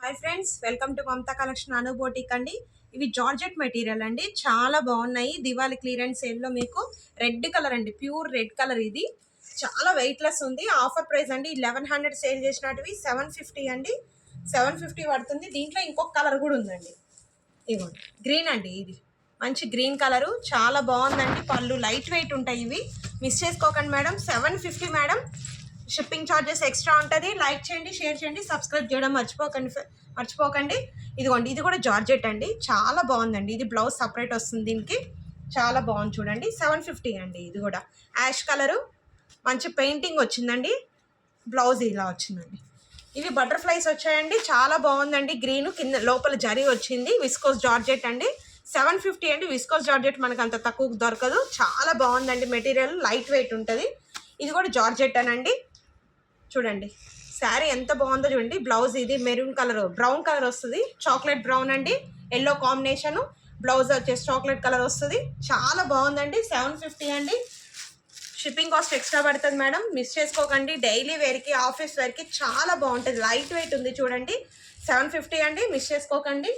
Hi friends, welcome to Mamata collection Anu boutique అండి. ఇవి georgette material అండి, చాలా బాగున్నాయి. దివాళీ క్లియరెన్స్ సేల్లో మీకు రెడ్ కలర్ అండి, ప్యూర్ రెడ్ కలర్. ఇది చాలా వెయిట్లెస్ ఉంది. ఆఫర్ ప్రైస్ అండి, 1100 సేల్ చేసినటివి 750 అండి. 750 పడుతుంది. దీంట్లో ఇంకొక కలర్ కూడా ఉందండి, ఇవ్వండి గ్రీన్ అండి. ఇది మంచి గ్రీన్ కలరు, చాలా బాగుందండి. పళ్ళు లైట్ వెయిట్ ఉంటాయి. ఇవి మిస్ చేసుకోకండి madam. 750 madam. Shipping charges extra ఉంటుంది. లైక్ చేయండి, షేర్ చేయండి, సబ్స్క్రైబ్ చేయడం మర్చిపోకండి. ఇదిగోండి, ఇది కూడా జార్జెట్ అండి, చాలా బాగుందండి. ఇది బ్లౌజ్ సపరేట్ వస్తుంది దీనికి, చాలా బాగుంది చూడండి. 750 అండి. ఇది కూడా యాష్ కలరు, మంచి పెయింటింగ్ వచ్చిందండి. బ్లౌజ్ ఇలా వచ్చిందండి. ఇవి బటర్ఫ్లైస్ వచ్చాయండి, చాలా బాగుందండి. గ్రీన్ కింద లోపల జరీ వచ్చింది. విస్కోస్ జార్జెట్ అండి, 750 అండి. విస్కోస్ జార్జెట్ మనకు అంత తక్కువ దొరకదు. చాలా బాగుందండి మెటీరియల్, లైట్ వెయిట్ ఉంటుంది. ఇది కూడా జార్జెట్ అనండి. చూడండి శారీ ఎంత బాగుందో చూడండి. బ్లౌజ్ ఇది మెరూన్ కలర్, బ్రౌన్ కలర్ వస్తుంది, చాక్లెట్ బ్రౌన్ అండి, ఎల్లో కాంబినేషను. బ్లౌజ్ వచ్చేసి చాక్లెట్ కలర్ వస్తుంది, చాలా బాగుందండి. 750 అండి. షిప్పింగ్ కాస్ట్ ఎక్స్ట్రా పడుతుంది మేడం, మిస్ చేసుకోకండి. డైలీ వేర్కి, ఆఫీస్ వేర్కి చాలా బాగుంటుంది. లైట్ వెయిట్ ఉంది చూడండి. 750 అండి, మిస్ చేసుకోకండి.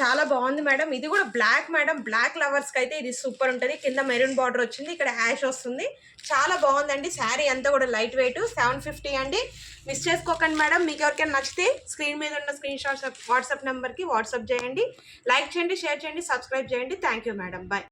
చాలా బాగుంది మేడం. ఇది కూడా బ్లాక్ మేడం, బ్లాక్ లవర్స్కి అయితే ఇది సూపర్ ఉంటుంది. కింద మెరూన్ బార్డర్ వచ్చింది, ఇక్కడ యాష్ వస్తుంది. చాలా బాగుందండి. శారీ అంతా కూడా లైట్ వెయిట్. 750 అండి, మిస్ చేసుకోకండి మేడం. మీకు ఎవరికైనా నచ్చితే స్క్రీన్ మీద ఉన్న స్క్రీన్ షాట్స్ వాట్సాప్ నెంబర్కి వాట్సాప్ చేయండి. లైక్ చేయండి, షేర్ చేయండి, సబ్స్క్రైబ్ చేయండి. Thank you madam, bye.